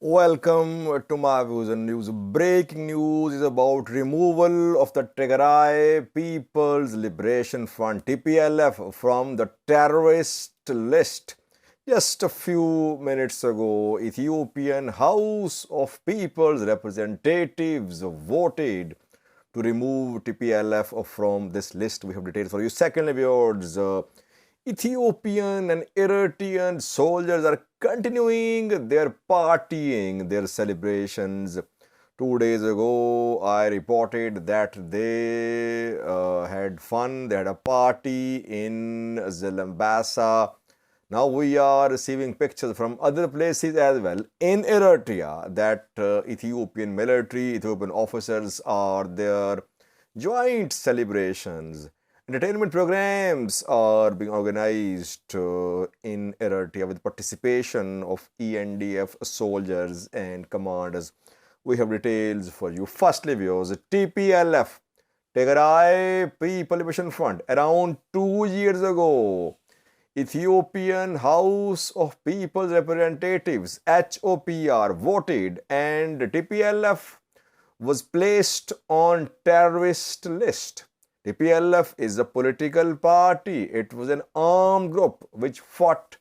Welcome to my views and news. Breaking news is about removal of the Tigray People's Liberation Front (TPLF) from the terrorist list. Just a few minutes ago, Ethiopian House of People's Representatives voted to remove TPLF from this list. We have details for you. Secondly, viewers, Ethiopian and Eritrean soldiers are continuing their partying, their celebrations. 2 days ago, I reported that they had fun, they had a party in Zalambasa. Now we are receiving pictures from other places as well in Eritrea that Ethiopian military, Ethiopian officers are there. Joint celebrations. Entertainment programs are being organized in Eritrea with participation of ENDF soldiers and commanders. We have details for you. Firstly, viewers, TPLF, Tigray People Liberation Front, around 2 years ago, Ethiopian House of People's Representatives, HOPR, voted and TPLF was placed on terrorist list. TPLF is a political party. It was an armed group which fought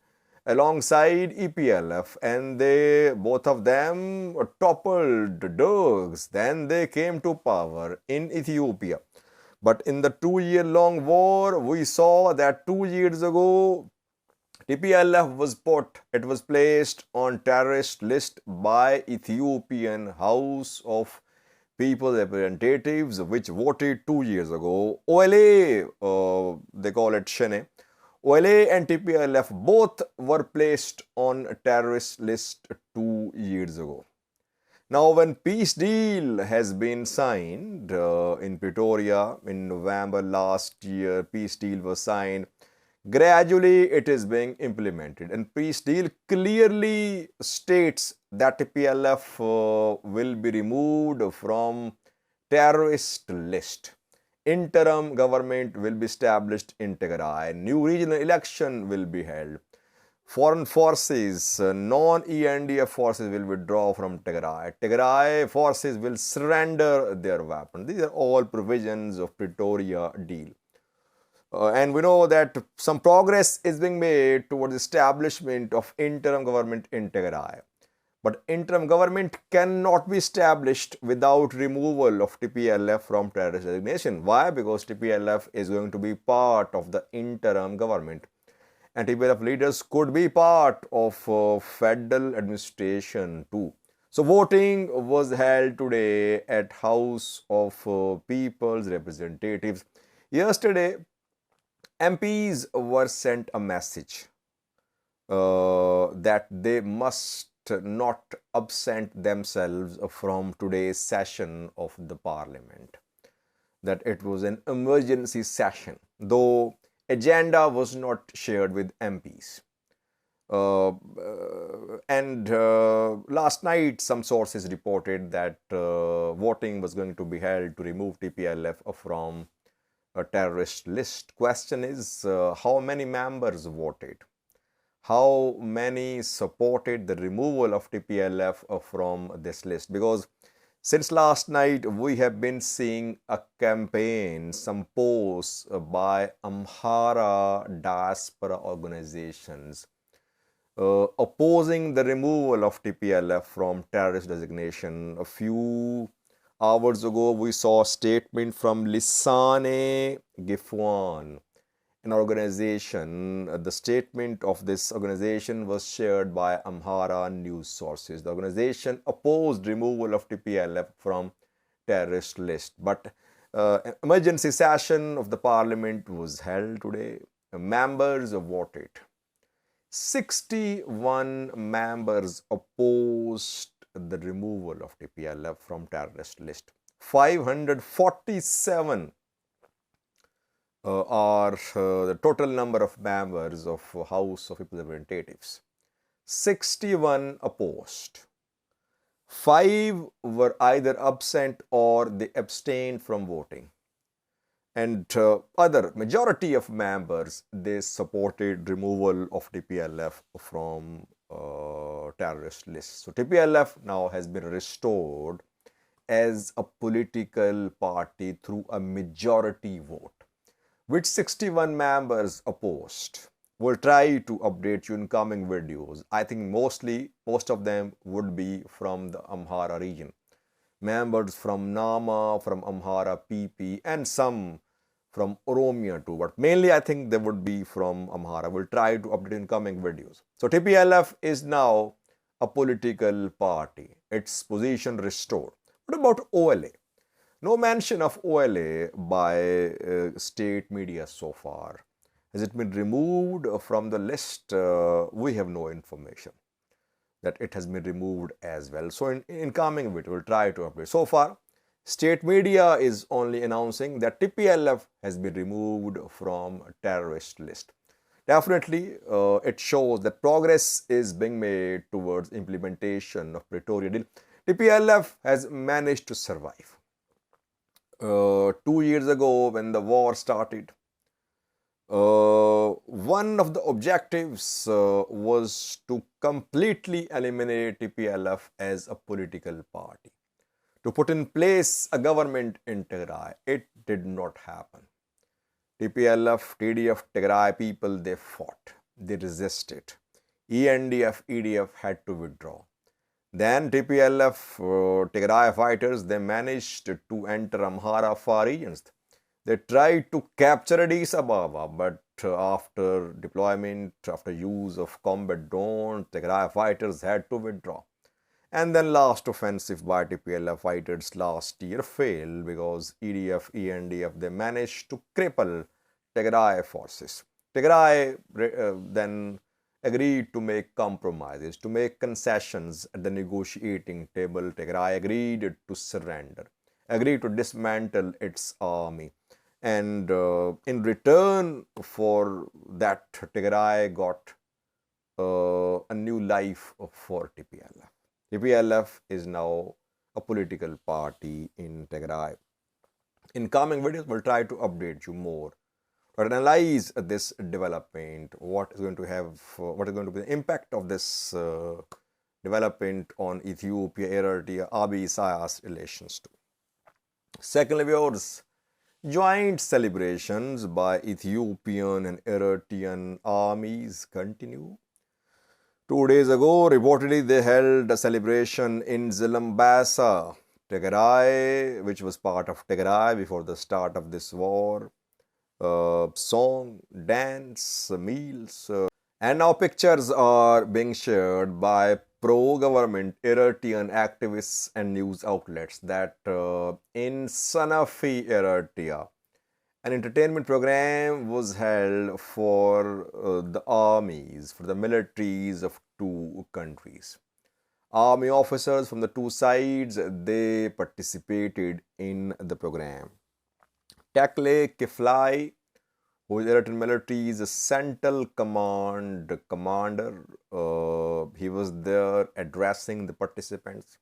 alongside EPLF, and they both of them toppled Dergs. Then they came to power in Ethiopia. But in the 2-year-long war, we saw that 2 years ago, TPLF was placed on terrorist list by Ethiopian House of People's Representatives, which voted 2 years ago. OLA, they call it Shene. OLA and TPLF both were placed on a terrorist list 2 years ago. Now, when peace deal has been signed in Pretoria in November last year, peace deal was signed. Gradually, it is being implemented, and peace deal clearly states that TPLF will be removed from terrorist list. Interim government will be established in Tigray. New regional election will be held. Foreign forces, non-ENDF forces will withdraw from Tigray. Tigray forces will surrender their weapons. These are all provisions of Pretoria deal. And we know that some progress is being made towards establishment of interim government in Tigray. But interim government cannot be established without removal of TPLF from terrorist designation. Why? Because TPLF is going to be part of the interim government. And TPLF leaders could be part of federal administration too. So voting was held today at House of People's Representatives. Yesterday, MPs were sent a message that they must not absent themselves from today's session of the parliament, that it was an emergency session, though agenda was not shared with MPs. And last night, some sources reported that voting was going to be held to remove TPLF from a terrorist list. Question is, how many members voted? How many supported the removal of TPLF from this list? Because since last night, we have been seeing a campaign, some posts by Amhara diaspora organizations opposing the removal of TPLF from terrorist designation. A few hours ago, we saw a statement from Lisane Gifwan, an organization. The statement of this organization was shared by Amhara news sources. The organization opposed removal of TPLF from terrorist list. But an emergency session of the parliament was held today. Members voted. 61 members opposed the removal of TPLF from terrorist list. 547 are the total number of members of House of Representatives. 61 opposed. 5 were either absent or they abstained from voting. And other majority of members, they supported removal of TPLF from terrorist list. So TPLF now has been restored as a political party through a majority vote, which 61 members opposed. We'll try to update you in coming videos. I think most of them would be from the Amhara region. Members from Nama, from Amhara PP, and some from Oromia too. But mainly I think they would be from Amhara. We'll try to update in coming videos. So TPLF is now a political party. Its position restored. What about OLA? No mention of OLA by state media so far. Has it been removed from the list? We have no information that it has been removed as well. So in coming video, we'll try to update. So far, state media is only announcing that TPLF has been removed from a terrorist list. Definitely, it shows that progress is being made towards implementation of Pretoria deal. TPLF has managed to survive. 2 years ago, when the war started, one of the objectives was to completely eliminate TPLF as a political party, to put in place a government in Tigray. It did not happen. TPLF, TDF, Tigray people, they fought, they resisted. ENDF, EDF had to withdraw. Then TPLF, Tigray fighters, they managed to enter Amhara far regions. They tried to capture Addis Ababa, but after deployment, after use of combat drones, Tigray fighters had to withdraw. And then last offensive by TPLF fighters last year failed because EDF, ENDF, they managed to cripple Tigray forces. Tigray then agreed to make compromises, to make concessions at the negotiating table. Tigray agreed to surrender, agreed to dismantle its army. And in return for that, Tigray got a new life for TPLF. TPLF is now a political party in Tigray. In coming videos, we'll try to update you more, to analyze this development, what is going to be the impact of this development on Ethiopia, Eritrea, Abiy Isaias relations too. Secondly, viewers, joint celebrations by Ethiopian and Eritrean armies continue. 2 days ago, reportedly, they held a celebration in Zilambasa, Tigray, which was part of Tigray before the start of this war. Song, dance, meals, and now pictures are being shared by pro-government Eritrean activists and news outlets that in Sanafi, Eritrea, an entertainment program was held for the armies, for the militaries of two countries. Army officers from the two sides, they participated in the program. Takle Kiflai, who is Eritrean military's Central Command commander, he was there addressing the participants.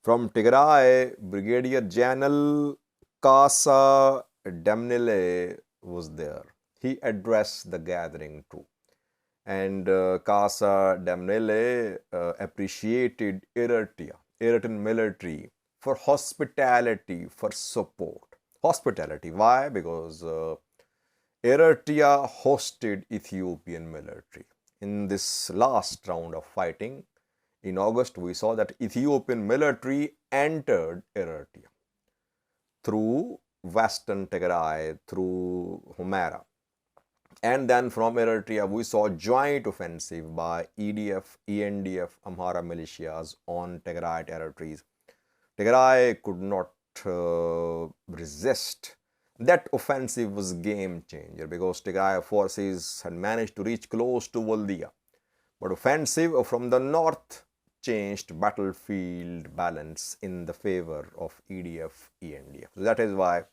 From Tigray, Brigadier General Kasa Demnile was there. He addressed the gathering too. And Kasa Demnile appreciated Eritrean military for hospitality, for support. Hospitality. Why? Because Eritrea hosted Ethiopian military. In this last round of fighting, in August, we saw that Ethiopian military entered Eritrea through Western Tigray, through Humera. And then from Eritrea, we saw joint offensive by EDF, ENDF, Amhara militias on Tigray territories. Tigray could not resist. That offensive was game changer because Tigray forces had managed to reach close to Waldia. But offensive from the north changed battlefield balance in the favor of EDF, ENDF. So that is why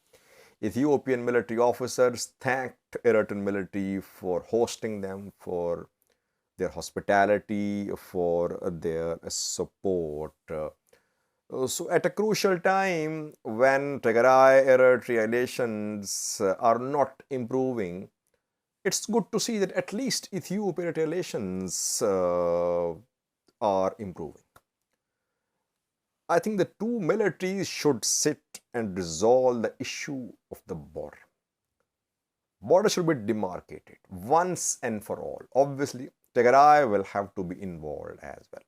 Ethiopian military officers thanked Eritrean military for hosting them, for their hospitality, for their support. So at a crucial time when Tigray-Eritrea relations are not improving, It's good to see that at least Ethiopia-Eritrea relations are improving. I think the two militaries should sit and resolve the issue of the border. Border should be demarcated once and for all. Obviously, Tigray will have to be involved as well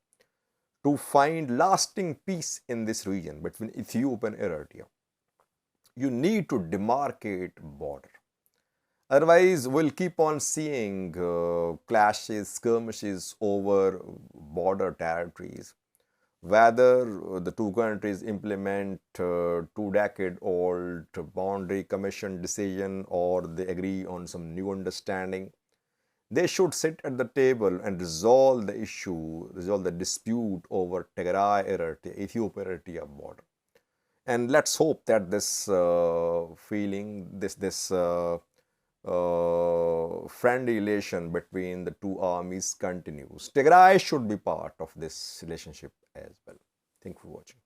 to find lasting peace in this region between Ethiopia and Eritrea. You need to demarcate border. Otherwise, we'll keep on seeing clashes, skirmishes over border territories. Whether the two countries implement two-decade-old boundary commission decision or they agree on some new understanding, they should sit at the table and resolve the issue, resolve the dispute over Tigray-Eritrea, Ethiopia-Eritrea border. And let's hope that this friendly relation between the two armies continues. Tigray should be part of this relationship as well. Thank you for watching.